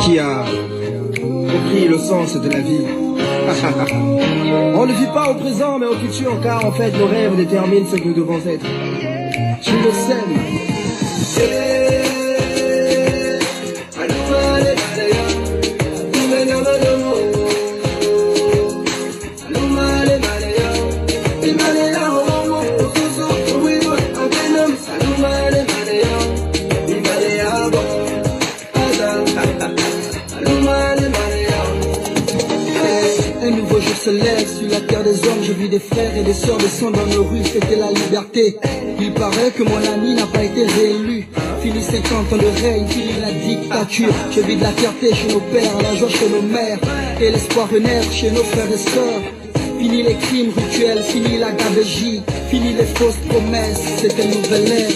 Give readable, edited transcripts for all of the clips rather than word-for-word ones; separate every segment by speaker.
Speaker 1: qui a compris le sens de la vie. On ne vit pas au présent mais au futur, car en fait nos rêves déterminent ce que nous devons être. Tu le sais. Un nouveau jour se lève sur la terre des hommes. Je vis des frères et des sœurs descendre dans nos rues, fêter la liberté. Il paraît que mon ami n'a pas été réélu. Fini 50 ans de règne, fini la dictature. Je vis de la fierté chez nos pères, la joie chez nos mères, et l'espoir renaître chez nos frères et sœurs. Fini les crimes rituels, fini la gabegie, fini les fausses promesses, c'est une nouvelle ère.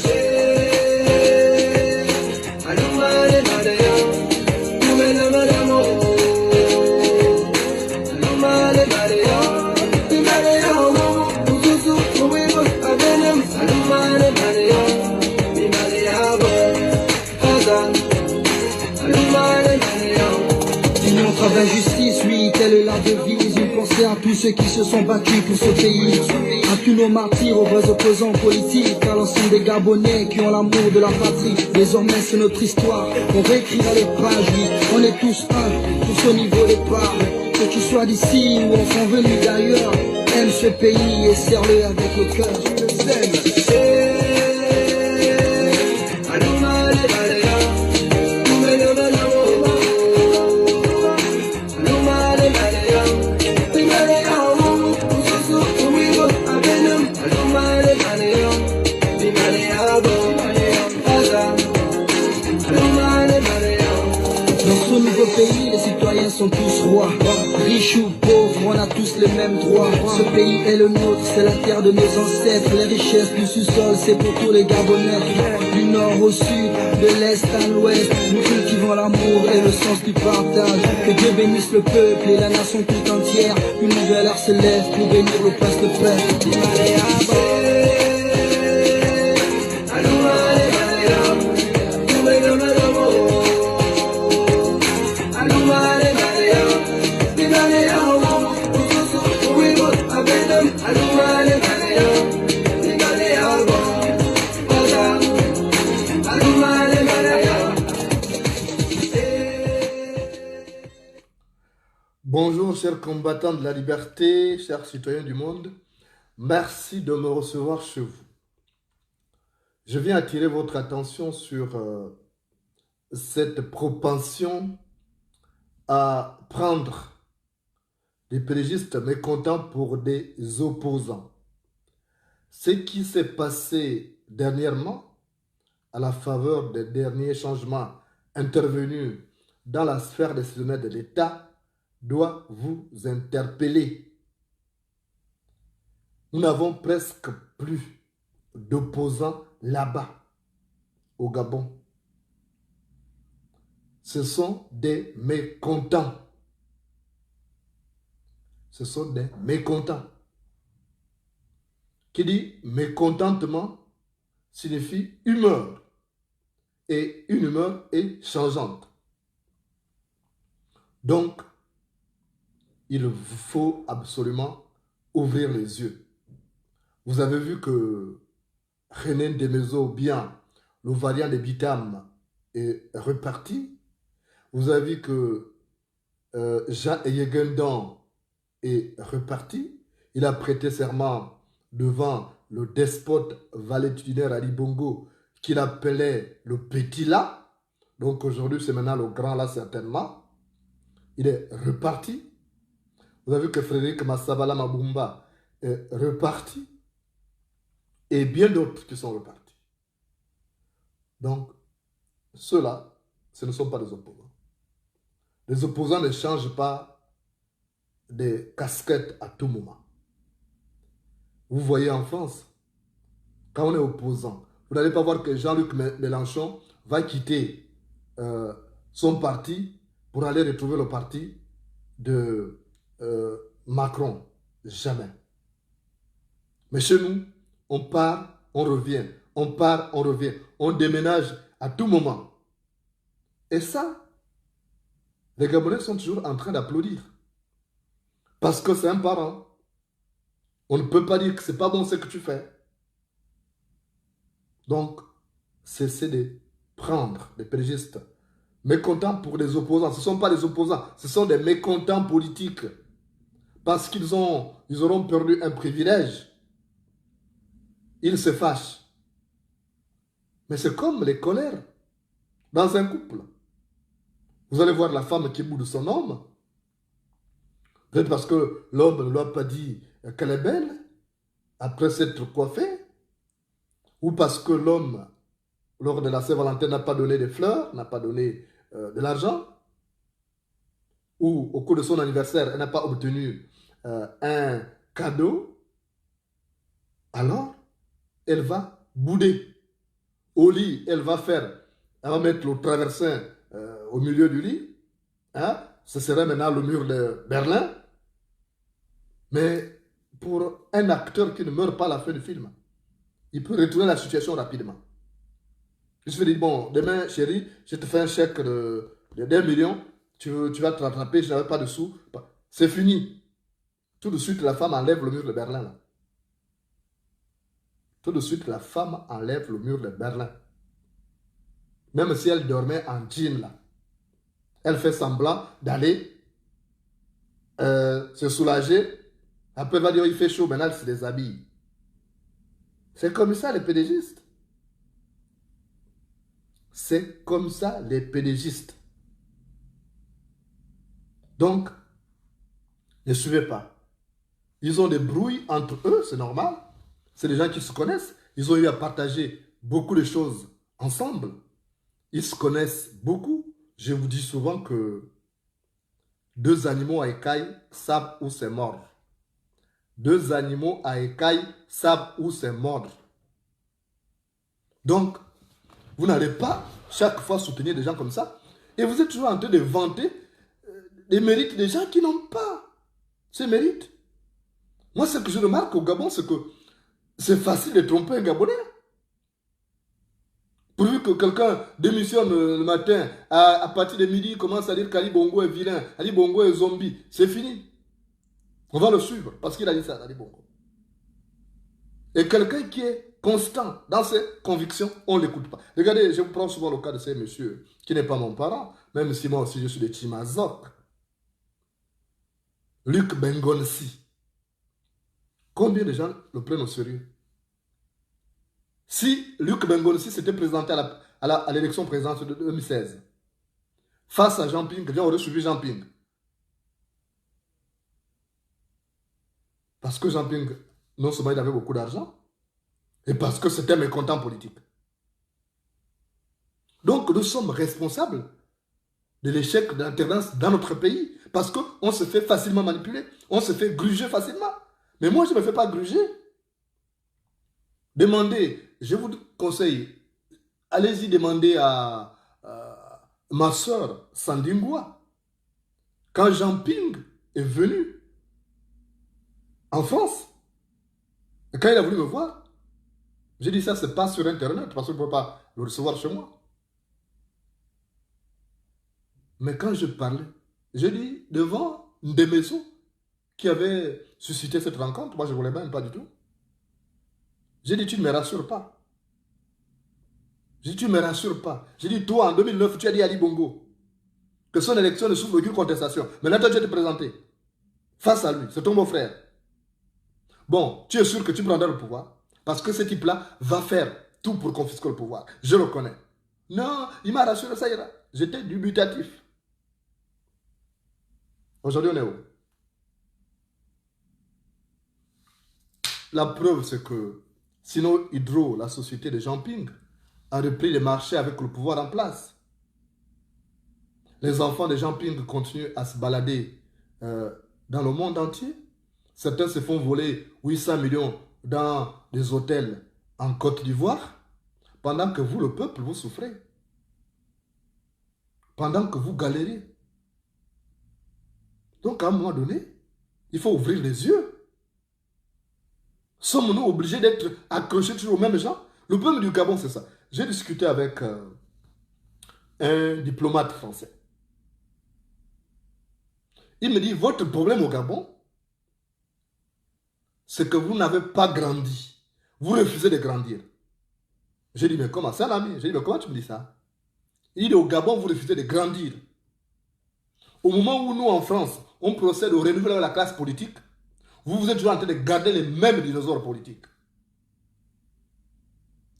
Speaker 1: Travail, justice, oui, telle est la devise. Une pensée à tous ceux qui se sont battus pour ce pays. À tous nos martyrs, aux vrais opposants politiques, à l'ensemble des Gabonais qui ont l'amour de la patrie. Désormais c'est notre histoire, on réécrira les pages, oui. On est tous un, tous au niveau des parts. Que tu sois d'ici ou enfant venu d'ailleurs, aime ce pays et serre-le avec le cœur. Je le sais. Dans ce nouveau pays, les citoyens sont tous rois. Riches ou pauvres, on a tous les mêmes droits. Ce pays est le nôtre, c'est la terre de nos ancêtres. Les richesses du sous-sol, c'est pour tous les Gabonais. Du nord au sud, de l'est à l'ouest, nous cultivons l'amour et le sens du partage. Que Dieu bénisse le peuple et la nation tout entière. Une nouvelle heure se lève pour bénir le poste frère.
Speaker 2: Bonjour chers combattants de la liberté, chers citoyens du monde, merci de me recevoir chez vous. Je viens attirer votre attention sur cette propension à prendre des pérégistes mécontents pour des opposants. Ce qui s'est passé dernièrement, à la faveur des derniers changements intervenus dans la sphère décisionnelle de l'État, doit vous interpeller. Nous n'avons presque plus d'opposants là-bas, au Gabon. Ce sont des mécontents. Ce sont des mécontents. Qui dit mécontentement signifie humeur. Et une humeur est changeante. Donc, il faut absolument ouvrir les yeux. Vous avez vu que René Demezo, bien le variant de Bitam, est reparti. Vous avez vu que Jean Eyegendan est reparti. Il a prêté serment devant le despote valétudinaire Ali Bongo qu'il appelait le petit là. Donc aujourd'hui, c'est maintenant le grand là certainement. Il est reparti. Vous avez vu que Frédéric Massabala Mabumba est reparti. Et bien d'autres qui sont repartis. Donc, ceux-là, ce ne sont pas des opposants. Les opposants ne changent pas des casquettes à tout moment. Vous voyez en France, quand on est opposant, vous n'allez pas voir que Jean-Luc Mélenchon va quitter son parti pour aller retrouver le parti de Macron. Jamais. Mais chez nous, on part, on revient. On part, on revient. On déménage à tout moment. Et ça, les Gabonais sont toujours en train d'applaudir. Parce que c'est un parent. On ne peut pas dire que c'est pas bon ce que tu fais. Donc, cessez de prendre des pédagistes mécontents pour des opposants. Ce ne sont pas des opposants, ce sont des mécontents politiques. Parce qu'ils auront perdu un privilège. Ils se fâchent. Mais c'est comme les colères dans un couple. Vous allez voir la femme qui boude son homme. Peut-être parce que l'homme ne lui a pas dit qu'elle est belle après s'être coiffée. Ou parce que l'homme, lors de la Saint-Valentin, n'a pas donné des fleurs, n'a pas donné de l'argent. Ou au cours de son anniversaire, elle n'a pas obtenu un cadeau. Alors, elle va bouder. Au lit, elle va mettre le traversin au milieu du lit. Hein? Ce serait maintenant le mur de Berlin. Mais pour un acteur qui ne meurt pas à la fin du film, il peut retourner la situation rapidement. Il se dit, bon, demain, chérie, je te fais un chèque de 1 million, tu vas te rattraper, je n'avais pas de sous. C'est fini. Tout de suite, la femme enlève le mur de Berlin. Là. Tout de suite, la femme enlève le mur de Berlin. Même si elle dormait en jean, là. Elle fait semblant d'aller se soulager. Après, elle va dire, il fait chaud, maintenant elle se déshabille. C'est comme ça les pédégistes. C'est comme ça les pédégistes. Donc, ne suivez pas. Ils ont des brouilles entre eux, c'est normal. C'est des gens qui se connaissent. Ils ont eu à partager beaucoup de choses ensemble. Ils se connaissent beaucoup. Je vous dis souvent que 2 animaux à écailles savent où c'est mort. 2 animaux à écailles savent où c'est mort. Donc, vous n'allez pas chaque fois soutenir des gens comme ça. Et vous êtes toujours en train de vanter les mérites des gens qui n'ont pas ces mérites. Moi, ce que je remarque au Gabon, c'est que c'est facile de tromper un Gabonais. Pourvu que quelqu'un démissionne le matin, à partir de midi, il commence à dire qu'Ali Bongo est vilain, Ali Bongo est zombie. C'est fini. On va le suivre parce qu'il a dit ça, Ali Bongo. Et quelqu'un qui est constant dans ses convictions, on ne l'écoute pas. Regardez, je vous prends souvent le cas de ces messieurs qui n'est pas mon parent, même si moi aussi je suis de Timazok. Luc Bengonsi. Combien de gens le prennent au sérieux? Si Luc Bengonsi s'était présenté à l'élection présidentielle de 2016, face à Jean Ping, les gens auraient suivi Jean Ping. Parce que Jean Ping, non seulement il avait beaucoup d'argent, et parce que c'était mécontent politique. Donc nous sommes responsables de l'échec de l'alternance dans notre pays, parce qu'on se fait facilement manipuler, on se fait gruger facilement. Mais moi, je ne me fais pas gruger. Demandez, je vous conseille, allez-y demander à ma soeur Sandingwa. Quand Jean Ping est venu en France, et quand il a voulu me voir, j'ai dit ça, c'est pas sur Internet, parce que je ne peux pas le recevoir chez moi. Mais quand je parlais, j'ai dit devant des maisons qui avaient suscité cette rencontre, moi je ne voulais même pas du tout. J'ai dit, tu ne me rassures pas. J'ai dit, tu ne me rassures pas. J'ai dit, toi, en 2009, tu as dit à Ali Bongo que son élection ne souffre d'aucune contestation. Maintenant, toi, tu vas te présenter face à lui. C'est ton beau-frère. Bon, tu es sûr que tu prendras le pouvoir parce que ce type-là va faire tout pour confisquer le pouvoir. Je le connais. Non, il m'a rassuré, ça ira. J'étais dubitatif. Aujourd'hui, on est où? La preuve, c'est que sinon, Hydro, la société de Jean Ping, a repris les marchés avec le pouvoir en place. Les enfants de Jean Ping continuent à se balader dans le monde entier. Certains se font voler 800 millions dans des hôtels en Côte d'Ivoire, pendant que vous, le peuple, vous souffrez. Pendant que vous galérez. Donc, à un moment donné, il faut ouvrir les yeux. Sommes-nous obligés d'être accrochés toujours aux mêmes gens? Le problème du Gabon, c'est ça. J'ai discuté avec un diplomate français. Il me dit, votre problème au Gabon, c'est que vous n'avez pas grandi. Vous refusez de grandir. J'ai dit, mais comment ça, l'ami? J'ai dit, mais comment tu me dis ça? Il dit, au Gabon, vous refusez de grandir. Au moment où nous, en France, on procède au renouvellement de la classe politique, vous êtes toujours en train de garder les mêmes dinosaures politiques.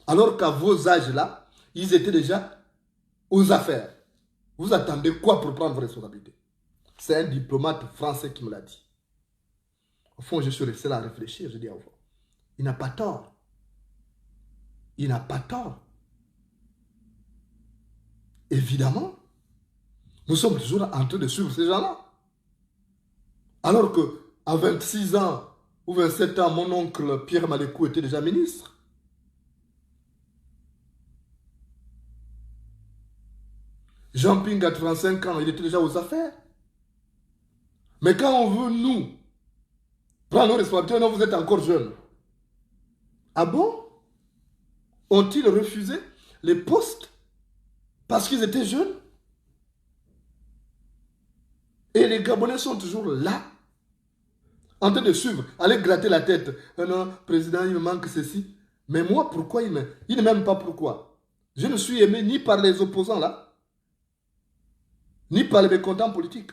Speaker 2: Alors qu'à vos âges-là, ils étaient déjà aux affaires. Vous attendez quoi pour prendre vos responsabilités? C'est un diplomate français qui me l'a dit. Au fond, je suis resté là à réfléchir. Je dis, au fond, il n'a pas tort. Il n'a pas tort. Évidemment, nous sommes toujours en train de suivre ces gens-là. Alors qu'à 26 ans ou 27 ans, mon oncle Pierre Malécou était déjà ministre. Jean Ping à 35 ans, il était déjà aux affaires. Mais quand on veut, nous, prendre nos responsabilités, non, vous êtes encore jeunes. Ah bon? Ont-ils refusé les postes parce qu'ils étaient jeunes? Et les Gabonais sont toujours là, en train de suivre, aller gratter la tête. Non, président, il me manque ceci. Mais moi, pourquoi il ne m'aime pas pourquoi? Je ne suis aimé ni par les opposants là, ni par les mécontents politiques.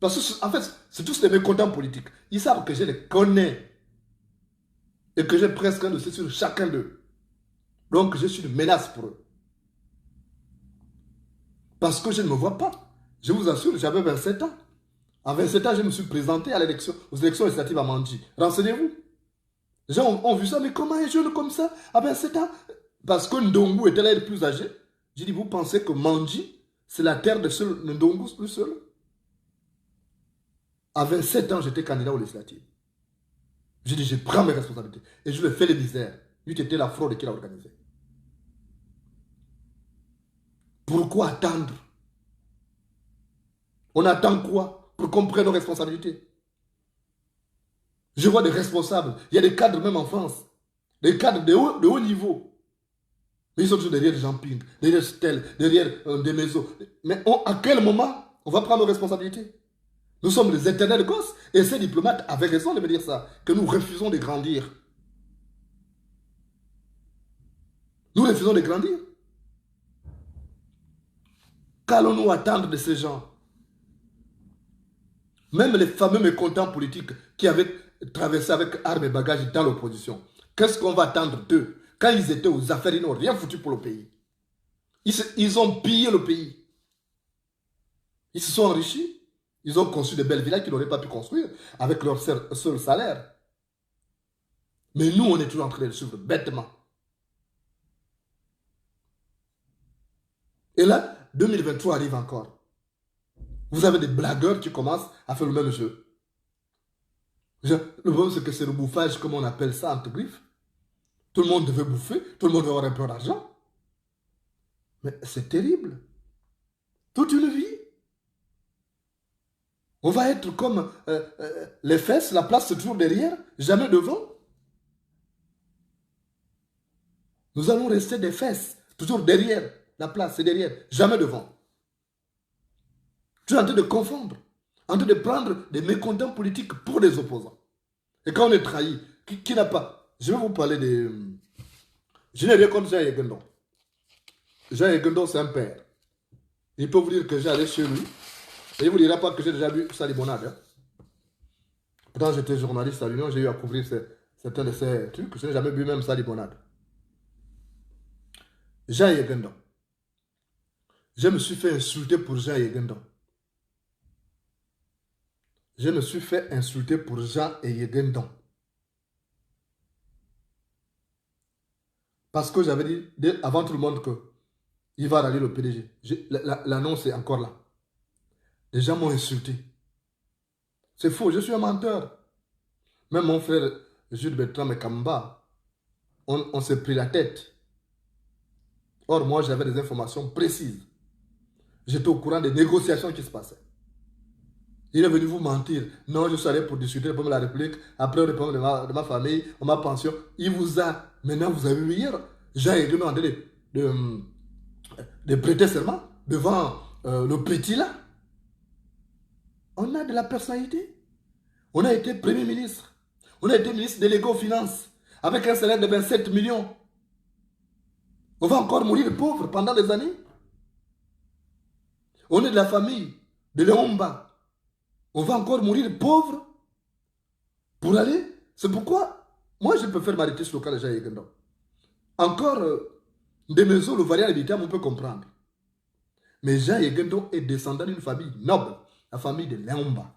Speaker 2: Parce qu'en fait, c'est tous des mécontents politiques. Ils savent que je les connais. Et que j'ai presque un dossier sur chacun d'eux. Donc, je suis une menace pour eux. Parce que je ne me vois pas. Je vous assure, j'avais 27 ans. À 27 ans, je me suis présenté aux élections législatives à Mandji. Renseignez-vous. Les gens ont vu ça, mais comment un jeune comme ça, à 27 ans? Parce que Ndongo était là le plus âgé. J'ai dit, vous pensez que Mandji, c'est la terre de seul Ndongo plus seul? À 27 ans, j'étais candidat aux législatives. J'ai dit, je prends mes responsabilités. Et je le fais les misères. Lui, c'était la fraude qu'il a organisée. Pourquoi attendre? On attend quoi pour qu'on prenne nos responsabilités? Je vois des responsables. Il y a des cadres même en France. Des cadres de haut niveau. Mais ils sont toujours derrière Jean Ping, derrière Stel, derrière des maisons. Mais à quel moment on va prendre nos responsabilités? Nous sommes les éternels gosses. Et ces diplomates avaient raison de me dire ça. Que nous refusons de grandir. Nous refusons de grandir. Qu'allons-nous attendre de ces gens? Même les fameux mécontents politiques qui avaient traversé avec armes et bagages dans l'opposition. Qu'est-ce qu'on va attendre d'eux? Quand ils étaient aux affaires, ils n'ont rien foutu pour le pays. Ils ont pillé le pays. Ils se sont enrichis. Ils ont construit de belles villas qu'ils n'auraient pas pu construire avec leur seul salaire. Mais nous, on est toujours en train de le suivre bêtement. Et là, 2023 arrive encore. Vous avez des blagueurs qui commencent à faire le même jeu. Le problème, c'est que c'est le bouffage, comme on appelle ça, entre griffes. Tout le monde veut bouffer, tout le monde veut avoir un peu d'argent. Mais c'est terrible. Toute une vie. On va être comme les fesses, la place c'est toujours derrière, jamais devant. Nous allons rester des fesses, toujours derrière. La place c'est derrière, jamais devant. Tu es en train de confondre, en train de prendre des mécontents politiques pour des opposants. Et quand on est trahi, qui n'a pas... Je vais vous parler de... Je n'ai rien contre Jean Yegendon. Jean Yegendon, c'est un père. Il peut vous dire que j'allais chez lui. Et il ne vous dira pas que j'ai déjà bu sa limonade. Hein. Pourtant, j'étais journaliste à l'Union, j'ai eu à couvrir certains de ces trucs. Je n'ai jamais bu même sa limonade. Jean Yegendon. Je me suis fait insulter pour Jean Yegendon. Je me suis fait insulter pour Jean Yegendon. Parce que j'avais dit avant tout le monde qu'il va rallier le PDG. L'annonce est encore là. Les gens m'ont insulté. C'est faux, je suis un menteur. Même mon frère Jules Bertrand Mekamba, on s'est pris la tête. Or, moi, j'avais des informations précises. J'étais au courant des négociations qui se passaient. Il est venu vous mentir. Non, je suis allé pour discuter le problème de la République. Après, le problème de ma famille, ma pension. Il vous a... Maintenant, vous avez vu hier, Jean Yegendon en train de prêter serment devant le petit là. on a de la personnalité. On a été Premier ministre. On a été ministre délégué aux finances avec un salaire de 27 millions. On va encore mourir pauvre pendant des années. On est de la famille de Léomba. On va encore mourir pauvre pour aller. C'est pourquoi, moi, je peux faire m'arrêter sur le cas de Jean Yegendon. Encore, des maisons, le variant habitant, on peut comprendre. Mais Jean Yegendon est descendant d'une famille noble, la famille de Léomba.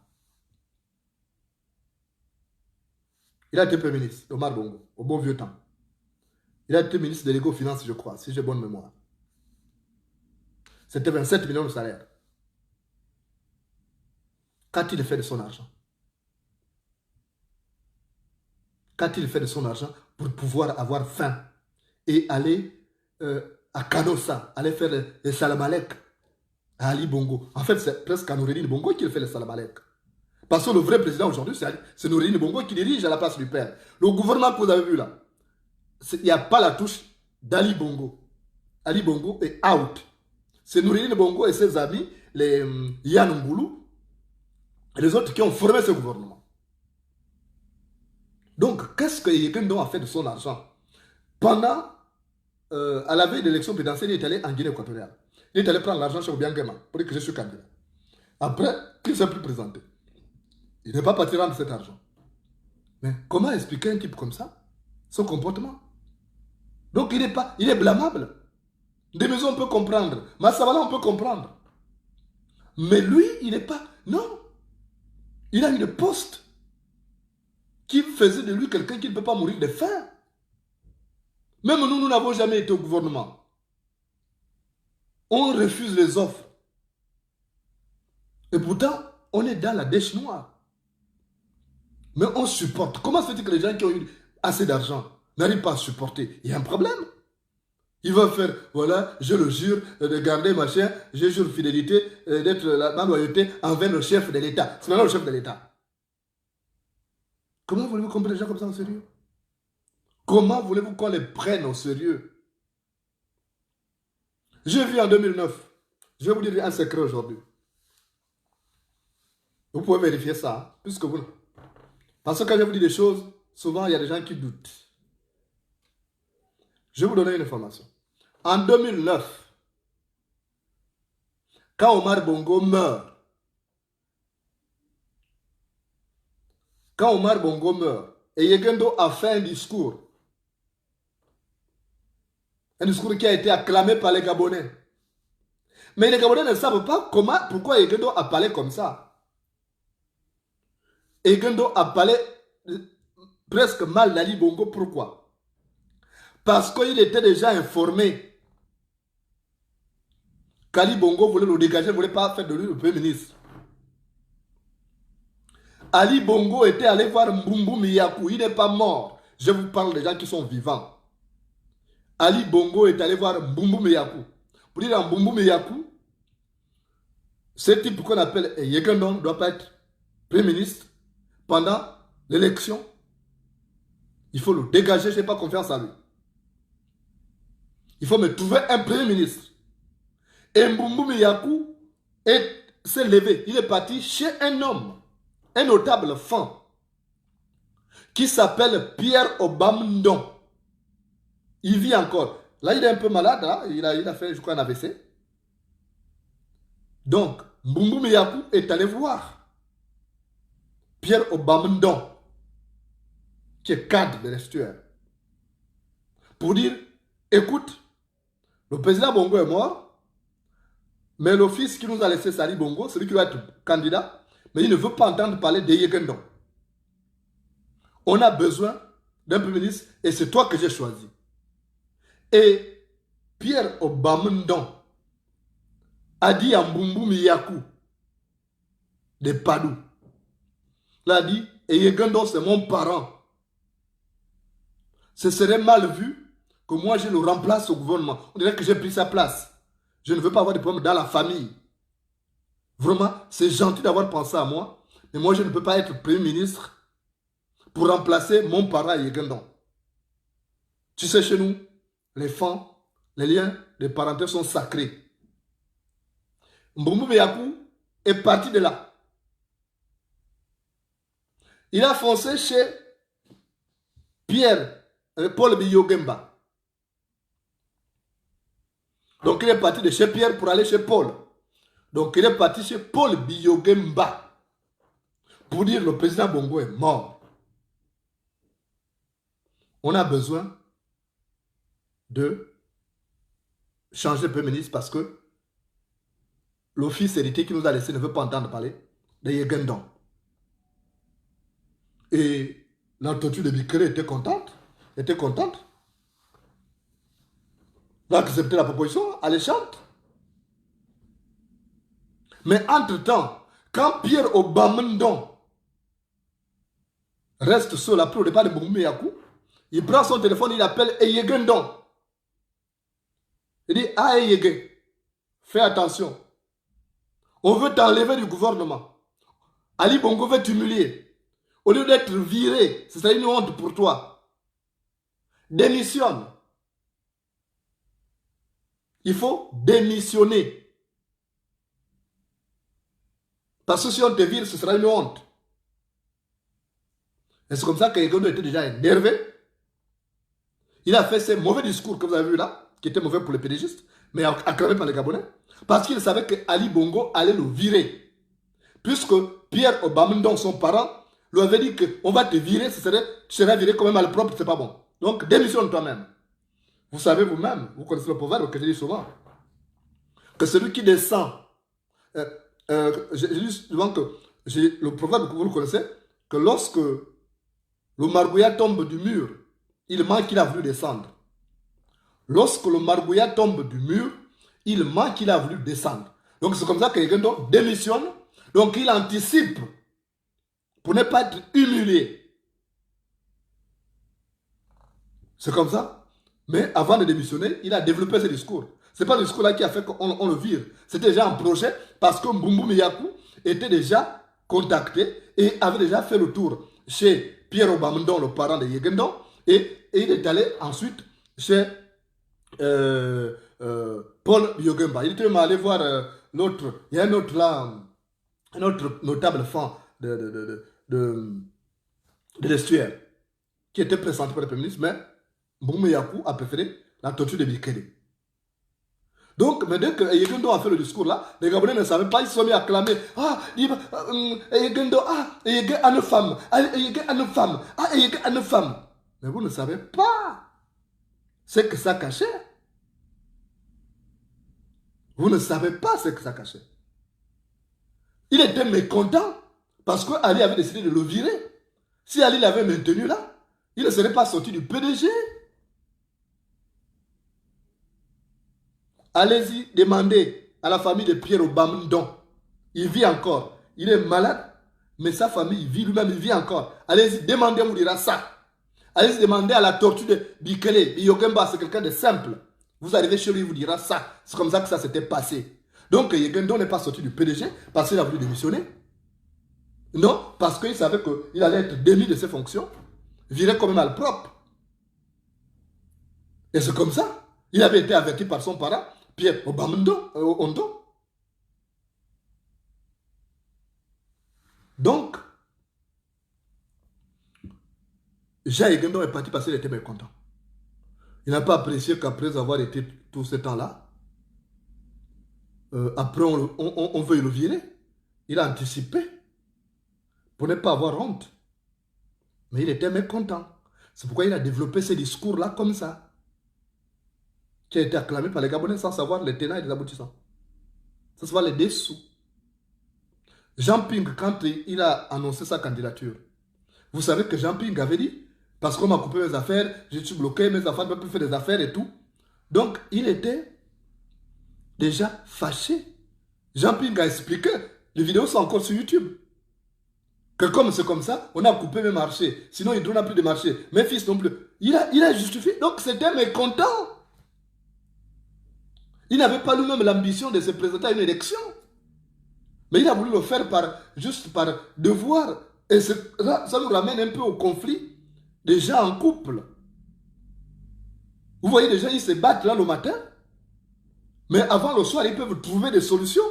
Speaker 2: Il a été Premier ministre, Omar Bongo, au bon vieux temps. Il a été ministre délégué aux finances, je crois, si j'ai bonne mémoire. C'était 27 millions de salaire. Qu'a-t-il fait de son argent? Qu'a-t-il fait de son argent pour pouvoir avoir faim et aller à Kanossa, aller faire les salamalek à Ali Bongo? En fait, c'est presque à Noureddine Bongo qui fait les salamalek. Parce que le vrai président aujourd'hui, c'est Noureddine Bongo qui dirige à la place du père. Le gouvernement que vous avez vu là, il n'y a pas la touche d'Ali Bongo. Ali Bongo est out. C'est Noureddine Bongo et ses amis, les Yann Ngoulou, et les autres qui ont formé ce gouvernement. Donc, qu'est-ce que Yegendon a fait de son argent? Pendant, à la veille de l'élection présidentielle, il est allé en Guinée équatoriale. Il est allé prendre l'argent chez Obiangema pour dire que je suis candidat. Après, il ne s'est plus présenté. Il n'est pas parti rendre cet argent. Mais comment expliquer un type comme ça, son comportement? Donc, il est blâmable. Des maisons, on peut comprendre. Massavala, on peut comprendre. Mais lui, il n'est pas... Non. Il a une poste qui faisait de lui quelqu'un qui ne peut pas mourir de faim. Même nous n'avons jamais été au gouvernement. On refuse les offres. Et pourtant, on est dans la dèche noire. Mais on supporte. Comment se fait-il que les gens qui ont eu assez d'argent n'arrivent pas à supporter? Il y a un problème. Il va faire, voilà, je le jure de garder ma chien, je jure fidélité, d'être ma loyauté envers le chef de l'État. C'est maintenant le chef de l'État. Comment voulez-vous qu'on prenne les gens comme ça au sérieux? Comment voulez-vous qu'on les prenne au sérieux? J'ai vu en 2009, je vais vous dire un secret aujourd'hui. Vous pouvez vérifier ça, hein, puisque vous... Parce que quand je vous dis des choses, souvent il y a des gens qui doutent. Je vais vous donner une information. En 2009, quand Omar Bongo meurt, et Yegendo a fait un discours qui a été acclamé par les Gabonais. Mais les Gabonais ne savent pas pourquoi Yegendo a parlé comme ça. Yegendo a parlé presque mal d'Ali Bongo. Pourquoi? Parce qu'il était déjà informé qu'Ali Bongo voulait le dégager, ne voulait pas faire de lui le Premier ministre. Ali Bongo était allé voir Mbumbu Miyaku, il n'est pas mort. Je vous parle des gens qui sont vivants. Ali Bongo est allé voir Mbumbu Miyaku. Pour dire à Mbumbu Miyaku, ce type qu'on appelle Yegendon ne doit pas être Premier ministre pendant l'élection. Il faut le dégager, je n'ai pas confiance en lui. Il faut me trouver un Premier ministre. Et Mbumbu Miyaku s'est levé. Il est parti chez un homme, un notable fan, qui s'appelle Pierre Obamndon. Il vit encore. Là, il est un peu malade. Hein? Il a fait, je crois, un AVC. Donc, Mbumbu Miyaku est allé voir Pierre Obamndon, qui est cadre de l'estuaire, pour dire, écoute, le président Bongo est mort, mais le fils qui nous a laissé Sali Bongo, celui qui va être candidat, mais il ne veut pas entendre parler de Yegendon. On a besoin d'un Premier ministre et c'est toi que j'ai choisi. Et Pierre Obamndon a dit à Mbumbu Miyaku de Padou, il a dit, et Yegendon c'est mon parent. Ce serait mal vu que moi je le remplace au gouvernement. On dirait que j'ai pris sa place. Je ne veux pas avoir de problème dans la famille. Vraiment, c'est gentil d'avoir pensé à moi, mais moi je ne peux pas être Premier ministre pour remplacer mon parent Yegendon. Tu sais, chez nous, les femmes, les liens de parenté sont sacrés. Mbumbu Miyaku est parti de là. Il a foncé chez Paul Biyogemba. Donc il est parti de chez Pierre pour aller chez Paul. Donc il est parti chez Paul Biyogemba pour dire le président Bongo est mort. On a besoin de changer de Premier ministre parce que l'office héritier qui nous a laissé ne veut pas entendre parler de Yegendon. Et la tortue de Bikele était contente. D'accepter la proposition alléchante. Mais entre-temps, quand Pierre Obamendon reste seul après le départ de Boumé Yakou, il prend son téléphone, il appelle Eyegendon. Il dit, ah Eyege, fais attention. On veut t'enlever du gouvernement. Ali Bongo veut t'humilier. Au lieu d'être viré, ce serait une honte pour toi. Démissionne. Il faut démissionner. Parce que si on te vire, ce sera une honte. Et c'est comme ça que Yegondo était déjà énervé. Il a fait ces mauvais discours que vous avez vus là, qui étaient mauvais pour les pédégistes, mais acclamés par les Gabonais, parce qu'il savait que Ali Bongo allait le virer. Puisque Pierre Obamendon, son parent, lui avait dit qu'on va te virer, tu seras viré quand même malpropre, c'est pas bon. Donc démissionne toi-même. Vous savez vous-même, vous connaissez le proverbe que je dis souvent, que celui qui descend, je dis souvent que le proverbe que vous le connaissez, que lorsque le margouillat tombe du mur, il ment qu'il a voulu descendre. Lorsque le margouillat tombe du mur, il ment qu'il a voulu descendre. Donc c'est comme ça que Yegendon démissionne. Donc il anticipe pour ne pas être humilié. C'est comme ça. Mais avant de démissionner, il a développé ce discours. Ce n'est pas le discours-là qui a fait qu'on le vire. C'était déjà un projet parce que Mbumbu Miyakou était déjà contacté et avait déjà fait le tour chez Pierre Obamendon, le parent de Yegendon, et il est allé ensuite chez Paul Biyogemba. Il était même allé voir l'autre. Il y a un autre là, un autre notable fan de l'estuaire qui était présenté par le Premier ministre, mais Mbumbu Yakou a préféré la tortue de Bikele. Donc, mais dès que Yegendon a fait le discours là, les Gabonais ne savaient pas, ils se sont mis à clamer. Ah, Yegendon, ah, Yege a une femme, ah, Yege a une femme, ah, Yege a une femme. Mais vous ne savez pas ce que ça cachait. Vous ne savez pas ce que ça cachait. Il était mécontent parce que Ali avait décidé de le virer. Si Ali l'avait maintenu là, il ne serait pas sorti du PDG. Allez-y, demandez à la famille de Pierre Obamendon. Il vit encore. Il est malade, mais sa famille vit, lui-même il vit encore. Allez-y, demandez, on vous dira ça. Allez-y, demandez à la tortue de Bikele. Biyogemba, c'est quelqu'un de simple. Vous arrivez chez lui, il vous dira ça. C'est comme ça que ça s'était passé. Donc, Yegendon n'est pas sorti du PDG parce qu'il a voulu démissionner. Non, parce qu'il savait qu'il allait être démis de ses fonctions, viré comme malpropre. Et c'est comme ça. Il avait été averti par son parent, Pierre Obamendon. Donc, Jean Yegendon est parti parce qu'il était mécontent. Il n'a pas apprécié qu'après avoir été tout ce temps-là, après on veut le virer. Il a anticipé pour ne pas avoir honte. Mais il était mécontent. C'est pourquoi il a développé ce discours-là comme ça, qui a été acclamé par les Gabonais sans savoir les tenants et les aboutissants. Ça se voit les dessous. Jean Ping, quand il a annoncé sa candidature, vous savez que Jean Ping avait dit, parce qu'on m'a coupé mes affaires, je suis bloqué, mes enfants ne peuvent plus faire des affaires et tout. Donc, il était déjà fâché. Jean Ping a expliqué, les vidéos sont encore sur YouTube, que comme c'est comme ça, on a coupé mes marchés. Sinon, il n'a plus de marché. Mes fils non plus. Il a justifié. Donc, c'était mécontent. Il n'avait pas lui-même l'ambition de se présenter à une élection. Mais il a voulu le faire juste par devoir. Et ça nous ramène un peu au conflit des gens en couple. Vous voyez, les gens, ils se battent là le matin. Mais avant le soir, ils peuvent trouver des solutions.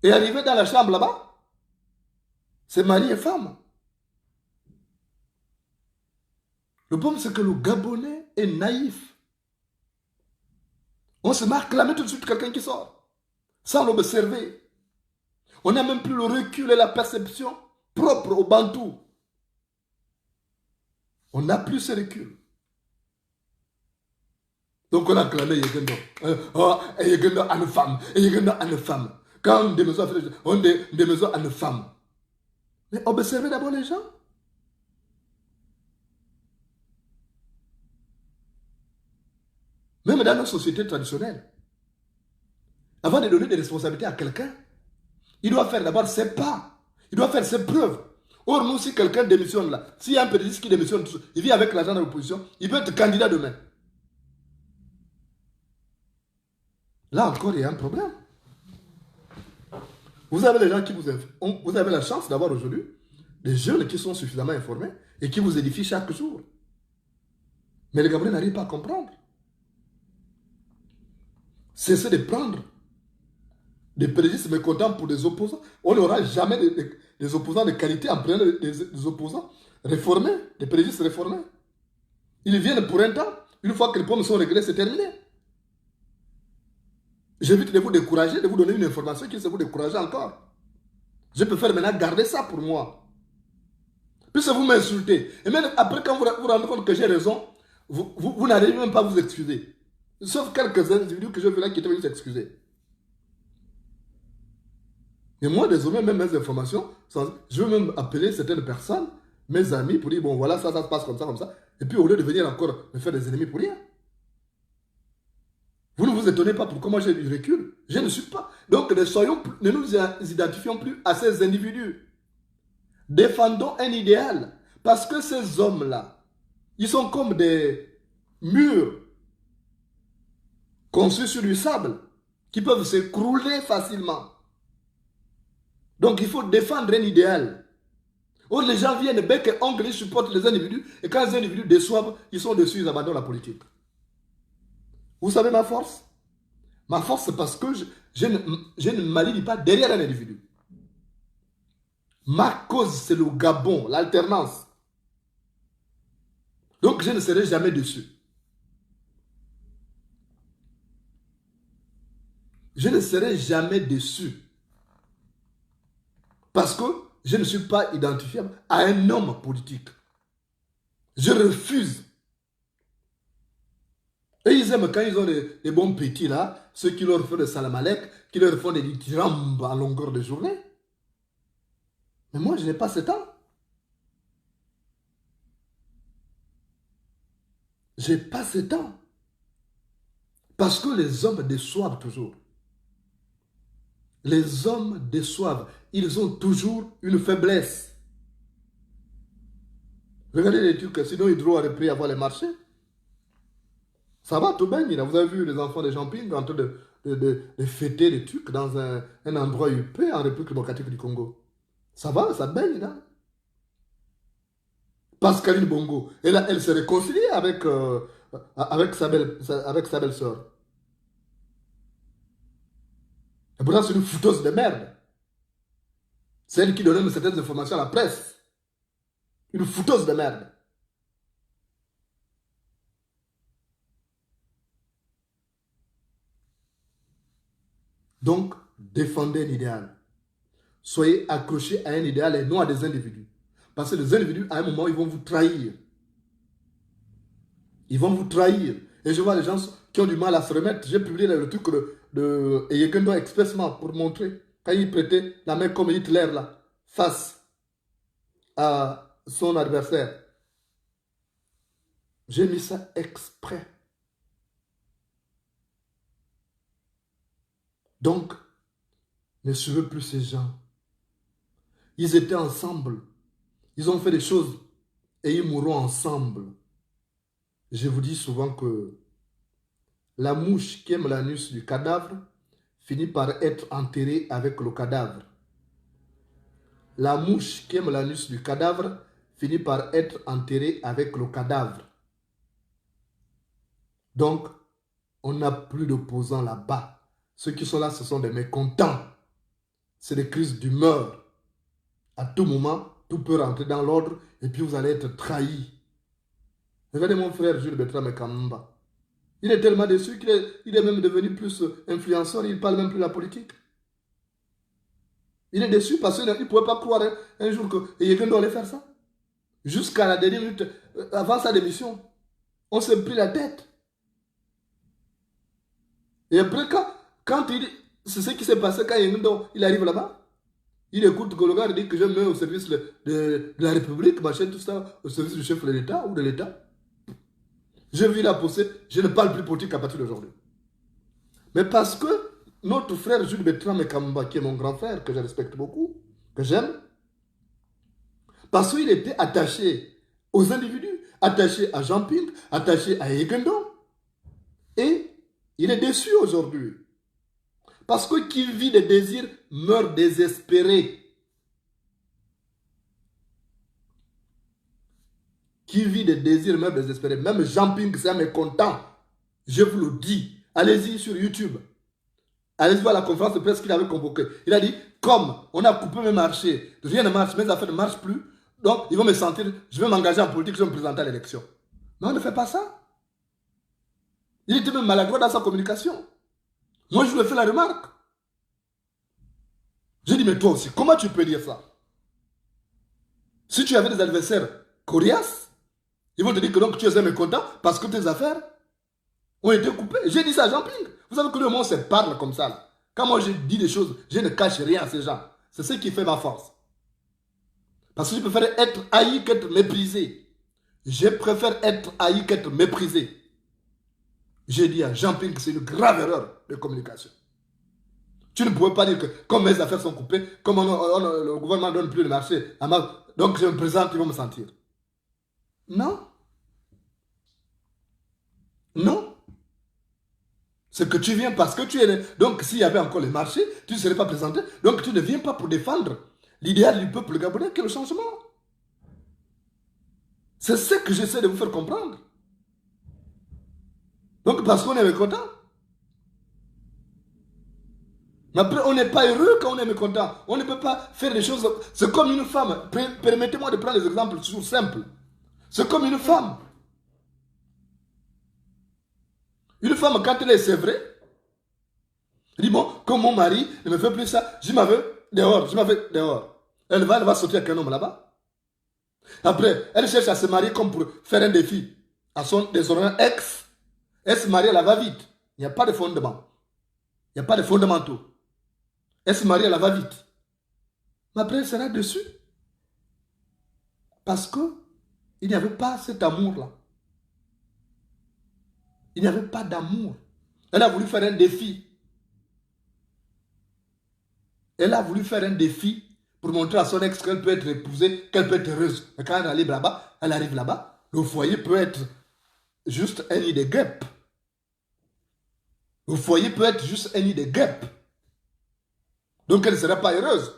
Speaker 2: Et arriver dans la chambre là-bas, C'est mari et femme. Le problème, c'est que le Gabonais est naïf. On se marque là, tout de suite quelqu'un qui sort, sans l'observer. On n'a même plus le recul et la perception propre au Bantou. On n'a plus ce recul. Donc on a clamé Yegendo. Oh, Yegendo à une femme. Yegendo à une femme. Quand des maisons on des maisons à une femme. Mais observez d'abord les gens. Même dans nos sociétés traditionnelles, avant de donner des responsabilités à quelqu'un, il doit faire d'abord ses pas. Il doit faire ses preuves. Or, nous, si quelqu'un démissionne là, s'il y a un pédiste qui démissionne, il vit avec l'argent de l'opposition, il peut être candidat demain. Là encore, il y a un problème. Vous avez les gens qui vous avez la chance d'avoir aujourd'hui des jeunes qui sont suffisamment informés et qui vous édifient chaque jour. Mais les Gabonais n'arrivent pas à comprendre. Cessez de prendre des pédistes mécontents pour des opposants. On n'aura jamais des opposants de qualité en prenant des opposants réformés, des pédistes réformés. Ils viennent pour un temps, une fois que les pommes sont réglées, c'est terminé. J'évite de vous décourager, de vous donner une information qui se vous décourager encore. Je préfère maintenant garder ça pour moi. Puisque vous m'insultez. Et même après, quand vous vous rendez compte que j'ai raison, vous n'arrivez même pas à vous excuser. Sauf quelques individus que je veux là qui étaient venus s'excuser. Et moi, désormais, même mes informations, je veux même appeler certaines personnes, mes amis, pour dire, bon, voilà, ça se passe comme ça. Et puis, au lieu de venir encore me faire des ennemis pour rien. Vous ne vous étonnez pas pourquoi moi j'ai du recul. Je ne suis pas. Donc, ne nous identifions plus à ces individus. Défendons un idéal. Parce que ces hommes-là, ils sont comme des murs construits sur du sable qui peuvent s'écrouler facilement. Donc, il faut défendre un idéal. Or, les gens viennent bec et ongle, ils supportent les individus. Et quand les individus déçoivent, ils sont dessus, ils abandonnent la politique. Vous savez ma force? Ma force, c'est parce que je ne m'aligne pas derrière un individu. Ma cause, c'est le Gabon, l'alternance. Donc, je ne serai jamais dessus. Je ne serai jamais déçu. Parce que je ne suis pas identifiable à un homme politique. Je refuse. Et ils aiment quand ils ont des bons petits là, ceux qui leur font des salamalek, qui leur font des dithyrambes à longueur de journée. Mais moi, je n'ai pas ce temps. Je n'ai pas ce temps. Parce que les hommes déçoivent toujours. Les hommes déçoivent. Ils ont toujours une faiblesse. Regardez les Turcs, sinon Hydro a repris à voir les marchés. Ça va tout bien. Vous avez vu les enfants de Jean-Ping en train de fêter les Turcs dans un endroit huppé en République démocratique du Congo. Ça va, ça baigne là. Pascaline Bongo, elle s'est réconciliée avec sa belle-sœur. Et pourtant, c'est une fouteuse de merde. C'est elle qui donnait certaines informations à la presse. Une fouteuse de merde. Donc, défendez un idéal. Soyez accrochés à un idéal et non à des individus. Parce que les individus, à un moment, ils vont vous trahir. Ils vont vous trahir. Et je vois les gens qui ont du mal à se remettre. J'ai publié le truc de Yegendo expressement pour montrer quand il prêtait la main comme Hitler là, face à son adversaire. J'ai mis ça exprès. Donc, ne suivez plus ces gens. Ils étaient ensemble. Ils ont fait des choses et ils mourront ensemble. Je vous dis souvent que la mouche qui aime l'anus du cadavre finit par être enterrée avec le cadavre. La mouche qui aime l'anus du cadavre finit par être enterrée avec le cadavre. Donc, on n'a plus d'opposants là-bas. Ceux qui sont là, ce sont des mécontents. C'est des crises d'humeur. À tout moment, tout peut rentrer dans l'ordre et puis vous allez être trahi. Regardez mon frère Jules Bertrand Kamba. Il est tellement déçu qu'il est même devenu plus influenceur, il ne parle même plus de la politique. Il est déçu parce qu'il ne pouvait pas croire un jour que Yekendo allait faire ça. Jusqu'à la dernière minute, avant sa démission, on s'est pris la tête. Et après, quand c'est ce qui s'est passé quand Yekendo il arrive là-bas, il écoute que le gars dit que je me mets au service de la République, machin, tout ça, au service du chef de l'État ou de l'État. Je vis la poussée, je ne parle plus politique à partir d'aujourd'hui. Mais parce que notre frère Jules Bertrand Kamba, qui est mon grand frère, que je respecte beaucoup, que j'aime, parce qu'il était attaché aux individus, attaché à Jean Ping, attaché à Yekendo. Et il est déçu aujourd'hui. Parce que qui vit des désirs meurt désespéré. Qui vit des désirs meurt désespéré. Même Jean Ping, c'est mécontent. Je vous le dis. Allez-y sur YouTube. Allez-y voir la conférence de presse qu'il avait convoquée. Il a dit, comme on a coupé mes marchés, rien ne marche, mes affaires ne marchent plus, donc ils vont me sentir, je vais m'engager en politique, je vais me présenter à l'élection. Mais on ne fait pas ça. Il était même maladroit dans sa communication. Moi, je lui ai fait la remarque. J'ai dit, mais toi aussi, comment tu peux dire ça? Si tu avais des adversaires coriaces, ils vont te dire que donc tu es mécontent parce que tes affaires ont été coupées. J'ai dit ça à Jean Ping. Vous savez que le monde se parle comme ça. Là. Quand moi je dis des choses, je ne cache rien à ces gens. C'est ce qui fait ma force. Parce que je préfère être haï qu'être méprisé. Je préfère être haï qu'être méprisé. J'ai dit à Jean Ping que c'est une grave erreur de communication. Tu ne pouvais pas dire que comme mes affaires sont coupées, comme le gouvernement ne donne plus le marché, donc je me présente, ils vont me sentir. Non. Non. C'est que tu viens parce que tu es... Donc s'il y avait encore le marché, tu ne serais pas présenté. Donc tu ne viens pas pour défendre l'idéal du peuple gabonais qui est le changement. C'est ce que j'essaie de vous faire comprendre. Donc parce qu'on est mécontent. Mais après, on n'est pas heureux quand on est mécontent. On ne peut pas faire des choses... C'est comme une femme. Permettez-moi de prendre des exemples toujours simples. C'est comme une femme. Une femme, quand elle est sévrée, elle dit, bon, comme mon mari ne me fait plus ça, je m'en vais dehors, dehors. Elle va sortir avec un homme là-bas. Après, elle cherche à se marier comme pour faire un défi à son désormais ex. Elle se marie, elle va vite. Il n'y a pas de fondement. Il n'y a pas de fondamentaux. Elle se marie, elle va vite. Mais après, elle sera dessus. Parce que il n'y avait pas cet amour-là. Il n'y avait pas d'amour. Elle a voulu faire un défi. Elle a voulu faire un défi pour montrer à son ex qu'elle peut être épousée, qu'elle peut être heureuse. Et quand elle arrive là-bas, le foyer peut être juste un nid de guêpes. Le foyer peut être juste un nid de guêpes. Donc elle ne sera pas heureuse.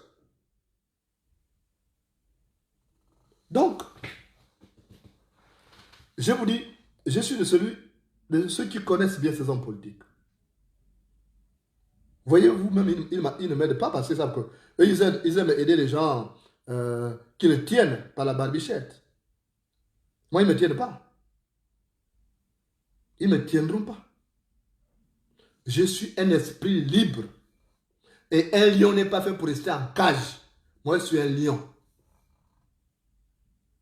Speaker 2: Donc, je vous dis, je suis de ceux qui connaissent bien ces hommes politiques. Voyez-vous, même ils ne m'aident pas parce qu'ils savent qu'ils aiment aider les gens qui le tiennent par la barbichette. Moi, ils ne me tiennent pas. Ils ne me tiendront pas. Je suis un esprit libre. Et un lion n'est pas fait pour rester en cage. Moi, je suis un lion.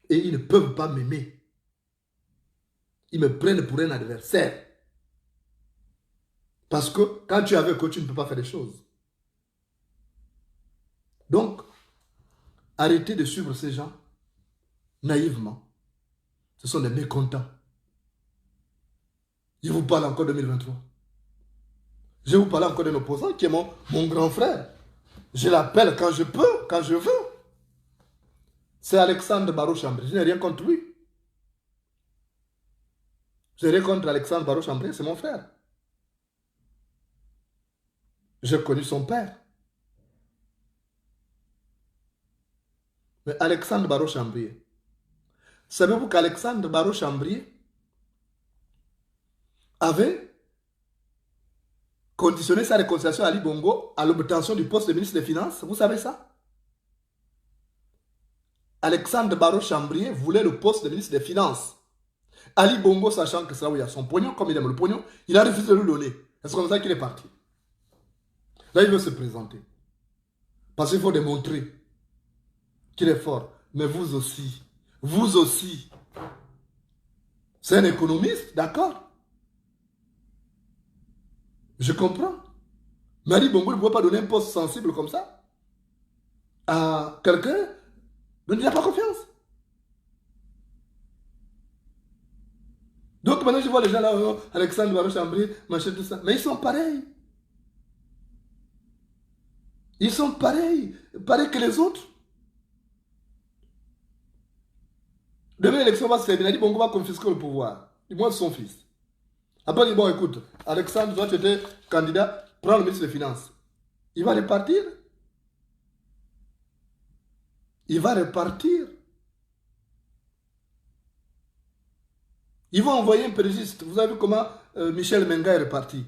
Speaker 2: Et ils ne peuvent pas m'aimer. Ils me prennent pour un adversaire. Parce que quand tu es avec eux, tu ne peux pas faire des choses. Donc, arrêtez de suivre ces gens naïvement. Ce sont des mécontents. Je vous parle encore de 2023. Je vous parle encore d'un opposant qui est mon grand frère. Je l'appelle quand je peux, quand je veux. C'est Alexandre Barreau-Chambry. Je n'ai rien contre lui. Je n'ai rien contre Alexandre Barreau-Chambry, c'est mon frère. J'ai connu son père. Mais Alexandre Barreau-Chambry, savez-vous qu'Alexandre Barreau-Chambry avait conditionné sa réconciliation à Ali Bongo à l'obtention du poste de ministre des Finances? Vous savez ça? Alexandre Barreau Chambrier voulait le poste de ministre des Finances. Ali Bongo, sachant que c'est là où il y a son pognon, comme il aime le pognon, il a refusé de lui donner. C'est comme ça qu'il est parti. Là, il veut se présenter. Parce qu'il faut démontrer qu'il est fort. Mais vous aussi, c'est un économiste, d'accord? Je comprends. Mais Ali Bongo ne peut pas donner un poste sensible comme ça à quelqu'un dont il n'a pas confiance. Donc maintenant je vois les gens là, Alexandre Barreau Chambrier, machin, tout ça. Mais ils sont pareils. Ils sont pareils que les autres. Demain l'élection va se terminer, Ali Bongo va confisquer le pouvoir. Du moins son fils. Après il dit, bon écoute, Alexandre, toi tu étais candidat, prends le ministre des Finances. Il va repartir. Il va repartir. Ils vont envoyer un pérégiste. Vous avez vu comment Michel Menga est reparti.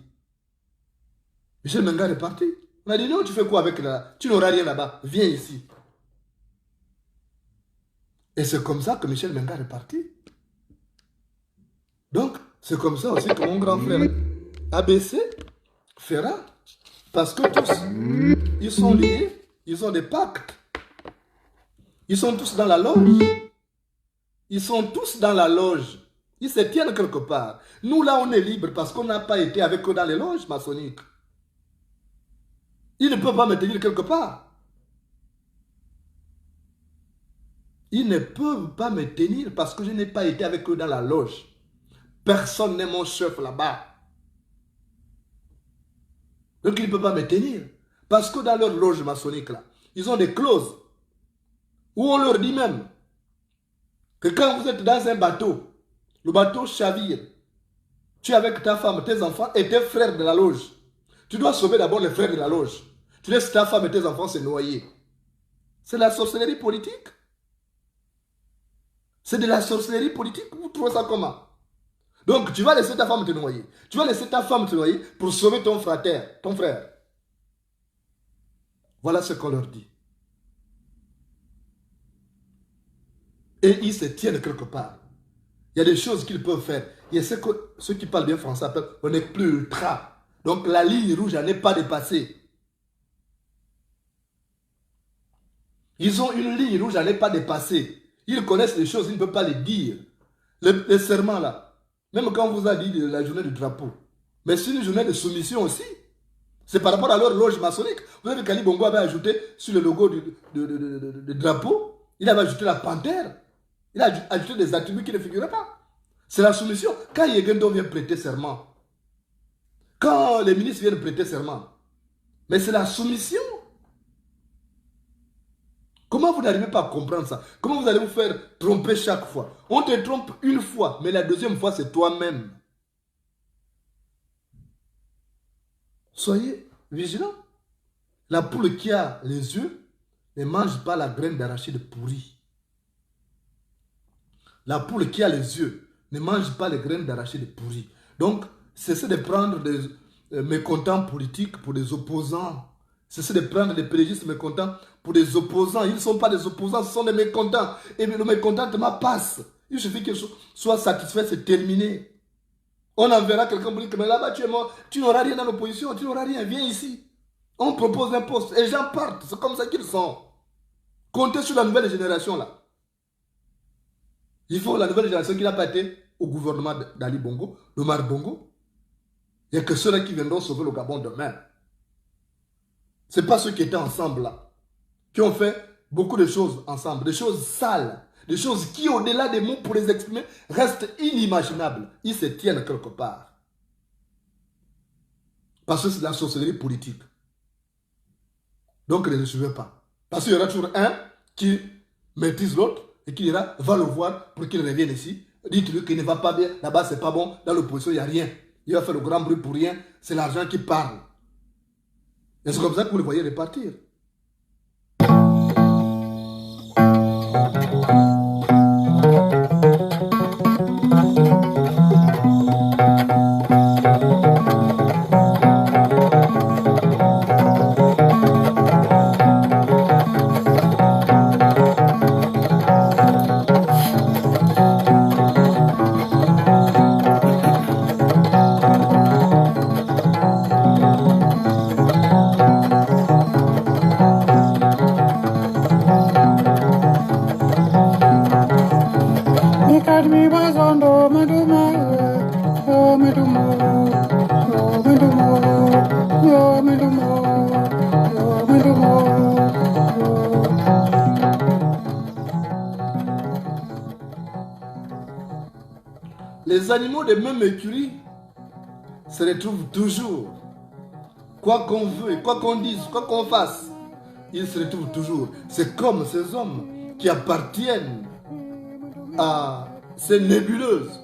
Speaker 2: Michel Menga est reparti. On a dit non, tu fais quoi avec là? Tu n'auras rien là-bas. Viens ici. Et c'est comme ça que Michel Menga est reparti. Donc, c'est comme ça aussi que mon grand frère ABC fera. Parce que tous, ils sont liés. Ils ont des pactes. Ils sont tous dans la loge. Ils sont tous dans la loge. Ils se tiennent quelque part. Nous, là, on est libre parce qu'on n'a pas été avec eux dans les loges maçonniques. Ils ne peuvent pas me tenir quelque part. Ils ne peuvent pas me tenir parce que je n'ai pas été avec eux dans la loge. Personne n'est mon chef là-bas. Donc, ils ne peuvent pas me tenir. Parce que dans leur loge maçonnique, là, ils ont des clauses où on leur dit même que quand vous êtes dans un bateau, le bateau chavire, tu es avec ta femme, tes enfants et tes frères de la loge. Tu dois sauver d'abord les frères de la loge. Tu laisses ta femme et tes enfants se noyer. C'est la sorcellerie politique. C'est de la sorcellerie politique. Vous trouvez ça comment? Donc, tu vas laisser ta femme te noyer. Tu vas laisser ta femme te noyer pour sauver ton frère, ton frère. Voilà ce qu'on leur dit. Et ils se tiennent quelque part. Il y a des choses qu'ils peuvent faire. Il y a ceux qui parlent bien français appellent on n'est plus ultra. Donc la ligne rouge n'est pas dépassée. Ils ont une ligne rouge à n'est pas dépassée. Ils connaissent les choses, ils ne peuvent pas les dire. Les serments là, même quand on vous a dit de la journée du drapeau, mais c'est une journée de soumission aussi. C'est par rapport à leur loge maçonnique. Vous avez vu qu'Ali Bongo avait ajouté sur le logo du drapeau, il avait ajouté la panthère. Il a ajouté des attributs qui ne figuraient pas. C'est la soumission. Quand Yegendo vient prêter serment, quand les ministres viennent prêter serment, mais c'est la soumission. Comment vous n'arrivez pas à comprendre ça? Comment vous allez vous faire tromper chaque fois? On te trompe une fois, mais la deuxième fois, c'est toi-même. Soyez vigilants. La poule qui a les yeux ne mange pas la graine d'arachide pourrie. La poule qui a les yeux ne mange pas les graines d'arachide pourries. Donc, cessez de prendre des mécontents politiques pour des opposants. Cessez de prendre des pérégistes mécontents pour des opposants. Ils ne sont pas des opposants, ce sont des mécontents. Et le mécontentement passe. Il suffit qu'ils soient satisfaits, c'est terminé. On enverra quelqu'un pour dire que là-bas tu es mort, tu n'auras rien dans l'opposition, tu n'auras rien, viens ici. On propose un poste et les gens partent, c'est comme ça qu'ils sont. Comptez sur la nouvelle génération là. Il faut la nouvelle génération qui n'a pas été au gouvernement d'Ali Bongo, d'Omar Bongo. Il n'y a que ceux-là qui viendront sauver le Gabon demain. Ce n'est pas ceux qui étaient ensemble là, qui ont fait beaucoup de choses ensemble, des choses sales, des choses qui, au-delà des mots pour les exprimer, restent inimaginables. Ils se tiennent quelque part. Parce que c'est de la sorcellerie politique. Donc ne les suivez pas. Parce qu'il y aura toujours un qui maîtrise l'autre et qui dira, va le voir pour qu'il revienne ici. Dites-lui qu'il ne va pas bien, là-bas c'est pas bon, dans l'opposition il n'y a rien. Il va faire le grand bruit pour rien, c'est l'argent qui parle. Et c'est comme ça que vous le voyez repartir. les animaux de même écurie se retrouvent toujours. Quoi qu'on veut, quoi qu'on dise, quoi qu'on fasse, ils se retrouvent toujours. C'est comme ces hommes qui appartiennent à ces nébuleuses.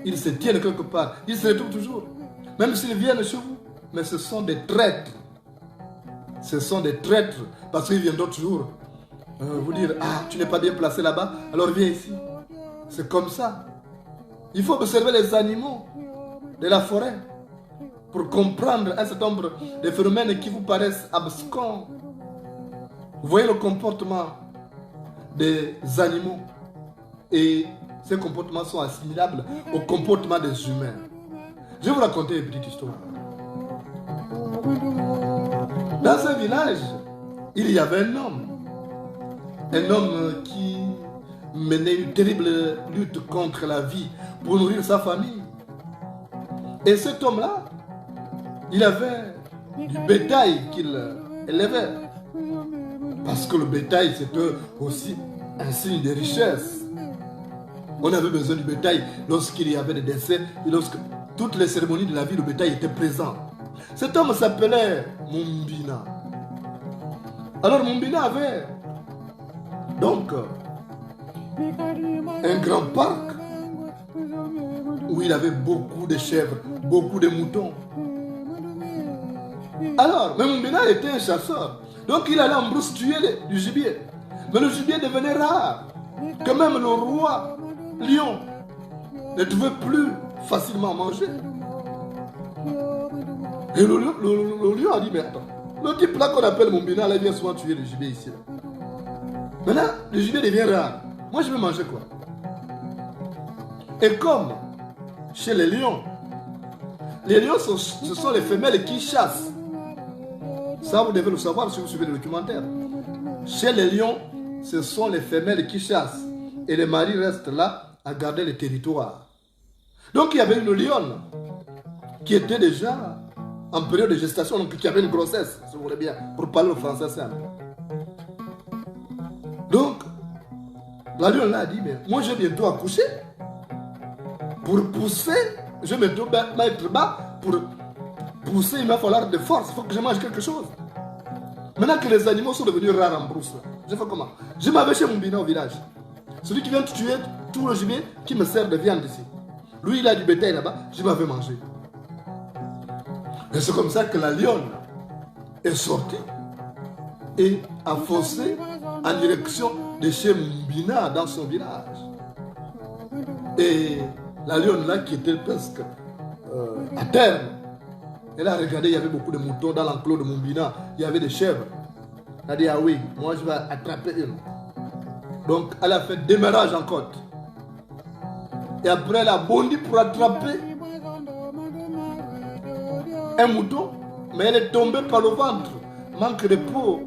Speaker 2: Ils se tiennent quelque part. Ils se retrouvent toujours. Même s'ils viennent chez vous. Mais ce sont des traîtres. Ce sont des traîtres. Parce qu'ils viendront toujours vous dire, ah, tu n'es pas bien placé là-bas, alors viens ici. C'est comme ça. Il faut observer les animaux de la forêt pour comprendre un certain nombre de phénomènes qui vous paraissent abscons. Vous voyez le comportement des animaux et ces comportements sont assimilables au comportement des humains. Je vais vous raconter une petite histoire. Dans ce village, il y avait un homme qui menait une terrible lutte contre la vie pour nourrir sa famille. Et cet homme-là, il avait du bétail qu'il élevait. Parce que le bétail, c'était aussi un signe de richesse. On avait besoin du bétail lorsqu'il y avait des décès, et lorsque toutes les cérémonies de la vie, le bétail était présent. Cet homme s'appelait Mumbina. Alors Mumbina avait donc un grand parc où il avait beaucoup de chèvres, beaucoup de moutons. Alors, mais Mumbina était un chasseur. Donc il allait en brousse tuer du gibier. Mais le gibier devenait rare. Que même le roi lion ne trouvait plus facilement manger. Et le lion a dit, mais attends, le type là qu'on appelle Mumbina, là, il vient souvent tuer le gibier ici. Là. Maintenant, le gibier devient rare. Moi, je vais manger quoi? Et comme chez les lions, ce sont les femelles qui chassent. Ça, vous devez le savoir si vous suivez le documentaire. Chez les lions, ce sont les femelles qui chassent. Et les maris restent là à garder le territoire. Donc, il y avait une lionne qui était déjà en période de gestation, donc qui avait une grossesse, si vous voulez bien, pour parler le français simple. Donc, la lionne là a dit, mais moi, je vais bientôt accoucher. Pour pousser, je vais bientôt mettre bas. Pour pousser, il va falloir de force. Il faut que je mange quelque chose. Maintenant que les animaux sont devenus rares en brousse, je fais comment? Je m'avais chez Mumbina au village. Celui qui vient tuer tout le gibier qui me sert de viande ici. Lui, il a du bétail là-bas, je m'avais mangé. Et c'est comme ça que la lionne est sortie et a foncé en direction de chez Mumbina dans son village. Et la lionne là qui était presque à terre, elle a regardé, il y avait beaucoup de moutons dans l'enclos de Mumbina, il y avait des chèvres. Elle a dit, ah oui, moi je vais attraper une. Donc elle a fait démarrage en côte. Et après elle a bondi pour attraper un mouton, mais elle est tombée par le ventre. Manque de peau.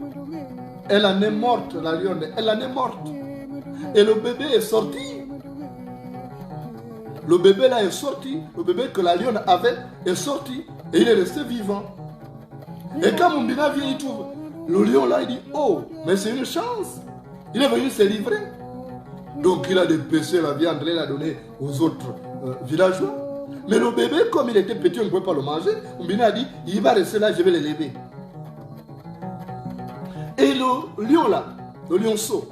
Speaker 2: Elle en est morte, la lionne. Elle en est morte. Et le bébé est sorti. Le bébé là est sorti. Le bébé que la lionne avait est sorti. Et il est resté vivant. Et quand Mumbina vient, il trouve le lion là, il dit, oh, mais c'est une chance. Il est venu se livrer. Donc il a dépêché la viande, il l'a donné aux autres villageois. Mais le bébé, comme il était petit, on ne pouvait pas le manger. Mumbina a dit, il va rester là, je vais l'élever. Et le lion là, le lionceau,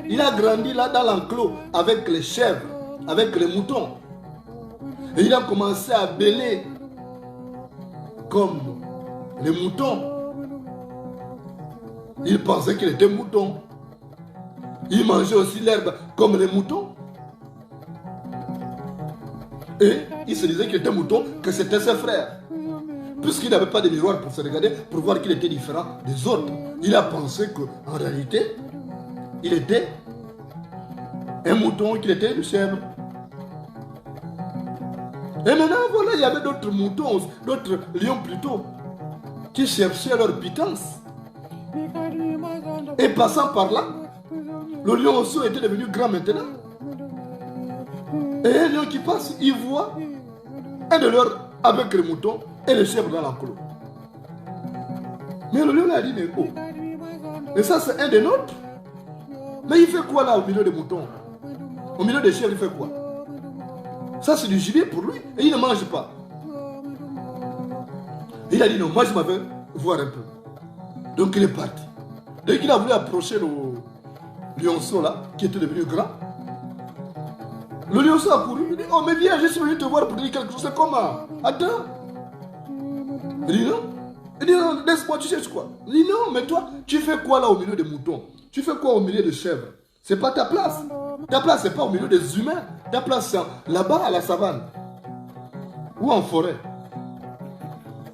Speaker 2: il a grandi là dans l'enclos avec les chèvres, avec les moutons. Et il a commencé à bêler comme les moutons. Il pensait qu'il était mouton. Il mangeait aussi l'herbe comme les moutons. Et il se disait qu'il était mouton, que c'était ses frères. Puisqu'il n'avait pas de miroir pour se regarder, pour voir qu'il était différent des autres. Il a pensé qu'en réalité, il était un mouton, qu'il était une chèvre. Et maintenant, voilà, il y avait d'autres moutons, d'autres lions plutôt, qui cherchaient leur pitance. Et passant par là, le lion aussi était devenu grand maintenant. Et un lion qui passe, il voit un de leurs avec les moutons et les chèvres dans l'enclos. Mais le lion a dit, mais oh, et ça c'est un des nôtres. Mais il fait quoi là au milieu des moutons? Au milieu des chèvres, il fait quoi? Ça, c'est du gibier pour lui. Et il ne mange pas. Il a dit non, moi je m'avais voir un peu. Donc il est parti. Dès qu'il a voulu approcher le lionceau là, qui était devenu grand, le lionceau a couru. Il dit, oh mais viens, je suis venu te voir pour dire quelque chose. C'est comment? Attends. Il dit non. Il dit non, laisse-moi, tu cherches quoi? Il dit non, mais toi, tu fais quoi là au milieu des moutons? Tu fais quoi au milieu des chèvres? C'est pas ta place. Ta place, c'est pas au milieu des humains. Ta place, c'est là-bas à la savane. Ou en forêt.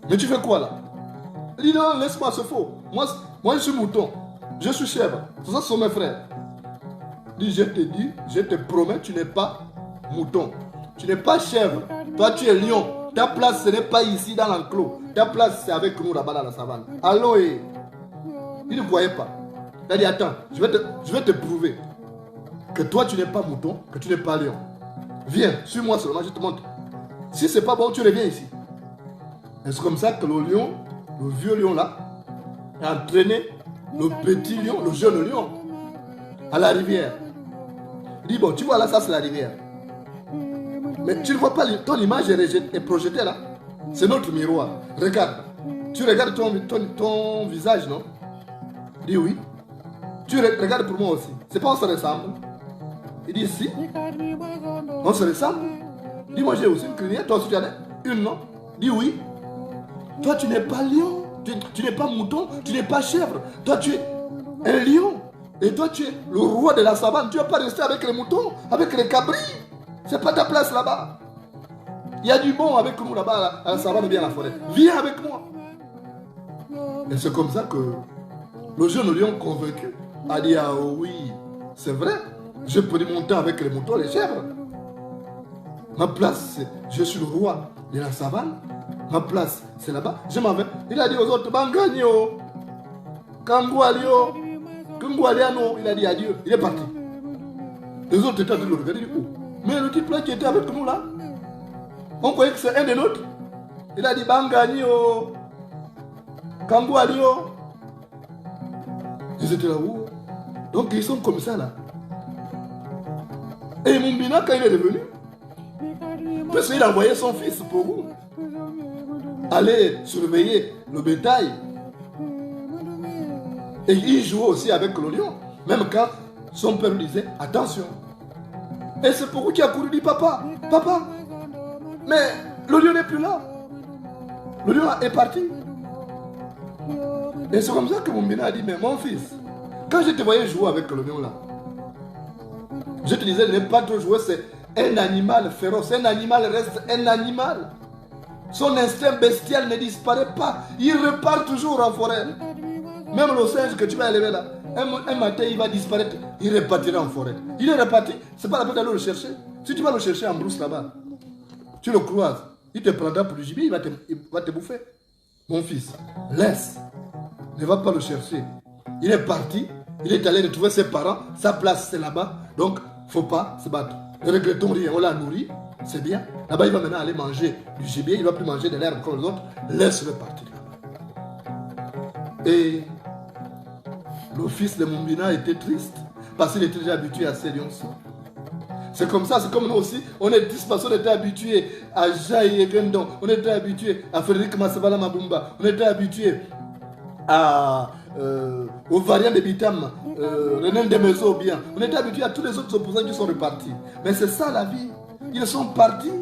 Speaker 2: Mais tu fais quoi là? Il dit non, laisse-moi, c'est faux. Moi, je suis mouton. Je suis chèvre. Ça, ce sont mes frères. Il dit, je te dis, je te promets, tu n'es pas mouton. Tu n'es pas chèvre. Toi, tu es lion. Ta place, ce n'est pas ici dans l'enclos. Ta place, c'est avec nous là-bas dans la savane. Allons et... Il ne voyait pas. Il a dit, attends, je vais te prouver que toi, tu n'es pas mouton, que tu n'es pas lion. Viens, suis-moi seulement, je te montre. Si c'est pas bon, tu reviens ici. Et c'est comme ça que le lion, le vieux lion là, a entraîné le petit lion, le jeune lion, à la rivière. Il dit, bon, tu vois là, ça c'est la rivière. Mais tu ne vois pas, ton image est projetée là. C'est notre miroir. Regarde. Tu regardes ton visage, non? Il dit oui. Tu regardes pour moi aussi. C'est pas on se ressemble. Il dit si. On se ressemble. Il dit moi j'ai aussi une crinière. Toi aussi tu en as une, non? Il dit oui. Toi tu n'es pas lion. Tu n'es pas mouton. Tu n'es pas chèvre. Toi tu es un lion. Et toi tu es le roi de la savane. Tu ne vas pas rester avec les moutons, avec les cabris. C'est pas ta place là-bas. Il y a du bon avec nous là-bas à la savane ou bien à la forêt. Viens avec moi. Et c'est comme ça que le jeune lion convaincu a dit ah oui, c'est vrai. Je peux monter avec les moutons, les chèvres. Ma place, je suis le roi de la savane. Ma place, c'est là-bas. Je m'en vais. Il a dit aux autres, Bangagno, Kangoualio, Kangoualiano. Il a dit adieu. Il est parti. Les autres étaient en train de le regarder du coup. Mais le type là qui était avec nous là, on croyait que c'est un des nôtres. Il a dit Bangagno, Kangoualio. Ils étaient là-haut. Donc ils sont comme ça là. Et Mumbina, quand il est revenu, parce qu'il a envoyé son fils pour vous aller surveiller le bétail. Et il jouait aussi avec le lion, même quand son père lui disait attention. Et c'est pour vous qui a couru, dit papa, papa. Mais le lion n'est plus là. Le lion est parti. Et c'est comme ça que Mumbina a dit, mais mon fils, quand je te voyais jouer avec le lion là, je te disais de ne pas trop jouer, c'est un animal féroce. Un animal reste un animal. Son instinct bestial ne disparaît pas. Il repart toujours en forêt. Même le singe que tu vas élever là, un matin il va disparaître. Il repartira en forêt. Il est reparti. C'est pas la peine d'aller le chercher. Si tu vas le chercher en brousse là-bas, tu le croises. Il te prendra pour du gibier, il va te bouffer. Mon fils, laisse. Ne va pas le chercher. Il est parti. Il est allé retrouver ses parents. Sa place c'est là-bas. Donc, faut pas se battre. Ne regrettons rien. On l'a nourri. C'est bien. Là-bas, il va maintenant aller manger du gibier. Il ne va plus manger de l'herbe comme les autres. Laisse-le partir là-bas. Et le fils de Mumbina était triste parce qu'il était déjà habitué à ces lions-ci. C'est comme ça, c'est comme nous aussi. On est triste parce qu'on était habitué à Jaï et Gendon. On était habitué à Frédéric Massavala Mabumba. On était habitué aux variants de Bitam, René Demezo bien. On était habitué à tous les autres opposants qui sont repartis. Mais c'est ça la vie. Ils sont partis.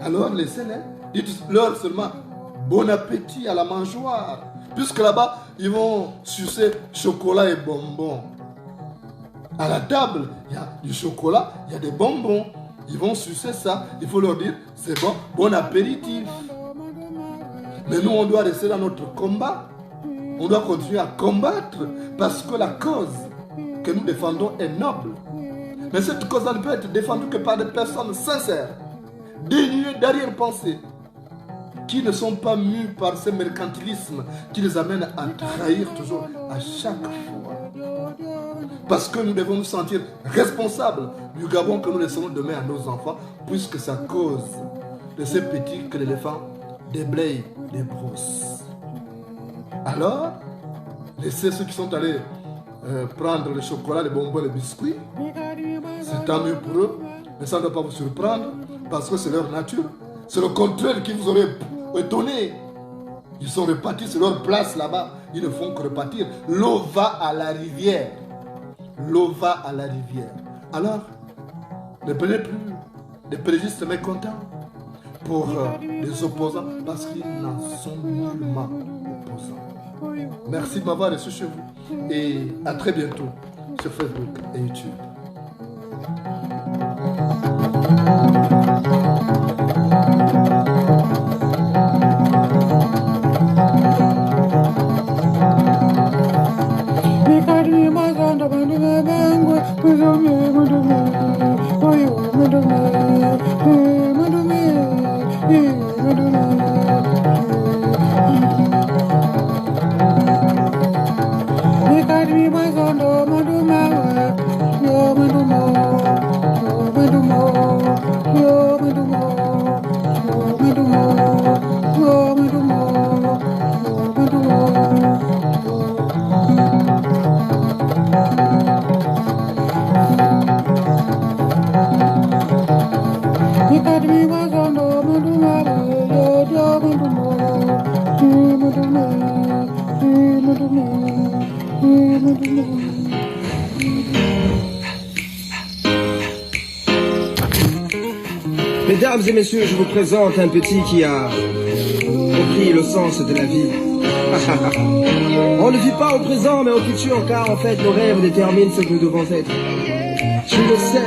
Speaker 2: Alors laissez-les. Dites-leur seulement bon appétit à la mangeoire. Puisque là-bas, ils vont sucer chocolat et bonbons. À la table, il y a du chocolat, il y a des bonbons. Ils vont sucer ça. Il faut leur dire, c'est bon, bon apéritif. Mais nous, on doit rester dans notre combat. On doit continuer à combattre parce que la cause que nous défendons est noble. Mais cette cause ne peut être défendue que par des personnes sincères, dénuées d'arrière-pensée, qui ne sont pas mues par ce mercantilisme qui les amène à trahir toujours à chaque fois. Parce que nous devons nous sentir responsables du Gabon que nous laissons demain à nos enfants, puisque c'est à cause de ces petits que l'éléphant déblaye les brosses. Alors, laissez ceux qui sont allés prendre le chocolat, les bonbons, les biscuits. C'est tant mieux pour eux, mais ça ne doit pas vous surprendre. parce que c'est leur nature. C'est le contraire qui vous aurait étonné. Ils sont repartis sur leur place là-bas. Ils ne font que repartir. L'eau va à la rivière. L'eau va à la rivière. Alors, ne prenez plus des préjudices mécontents pour les opposants parce qu'ils n'en sont nullement opposants. Merci de m'avoir reçu chez vous et à très bientôt sur Facebook et YouTube.
Speaker 3: Mesdames et messieurs, je vous présente un petit qui a compris le sens de la vie. On ne vit pas au présent mais au futur car en fait nos rêves déterminent ce que nous devons être. Tu le sais.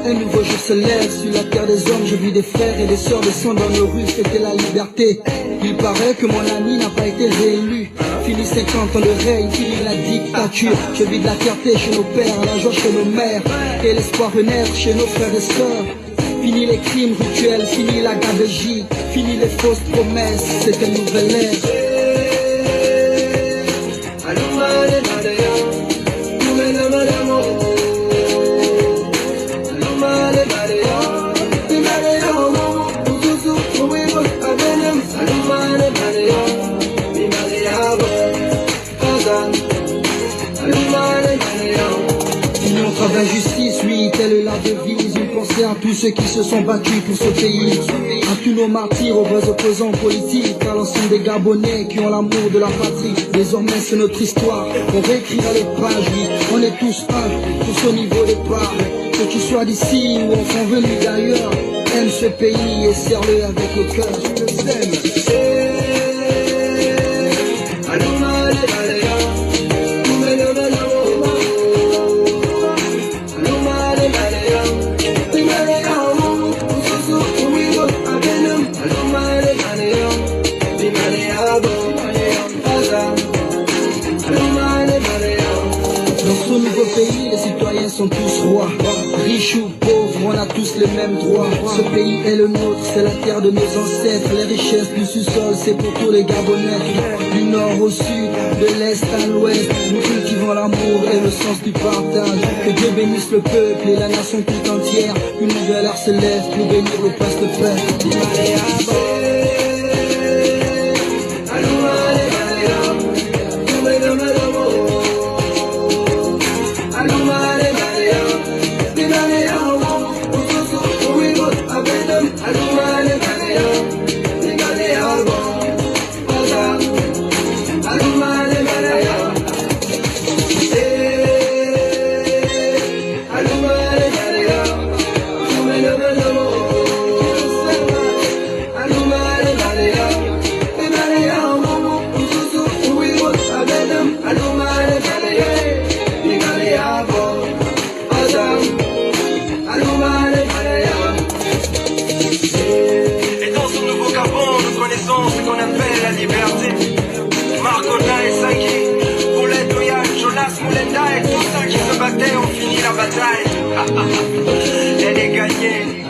Speaker 1: Un nouveau jour se lève sur la terre des hommes. Je vis des frères et des sœurs descendre dans nos rues, fêter la liberté. Il paraît que mon ami n'a pas été réélu. Fini 50 ans de règne, fini la dictature. Je vis de la fierté chez nos pères, la joie chez nos mères, et l'espoir renaître chez nos frères et sœurs. Fini les crimes rituels, fini la gabegie, fini les fausses promesses, c'est une nouvelle ère. D'injustice, oui, telle est la devise. Une pensée à tous ceux qui se sont battus pour ce pays. À tous nos martyrs, aux vrais opposants politiques, à l'ensemble des Gabonais qui ont l'amour de la patrie. Désormais c'est notre histoire, on réécrira les pages, oui. On est tous un, tous au niveau des parts. Que tu sois d'ici ou enfin venu d'ailleurs, aime ce pays et serre-le avec le cœur. Je t'aime. Dans ce nouveau pays, les citoyens sont tous rois. Riches ou pauvres, on a tous les mêmes droits. Ce pays est le nôtre, c'est la terre de nos ancêtres. Les richesses du sous-sol, c'est pour tous les Gabonais. Du nord au sud, de l'est à l'ouest, nous cultivons l'amour et le sens du partage. Que Dieu bénisse le peuple et la nation tout entière. Une nouvelle ère se lève pour bénir le paste-père.
Speaker 3: Ce qu'on appelle la liberté. Marcona et Saki, Paulette, Oyan, Jonas, Moulenda et tout ça qui se battaient ont fini la bataille. Elle est gagnée.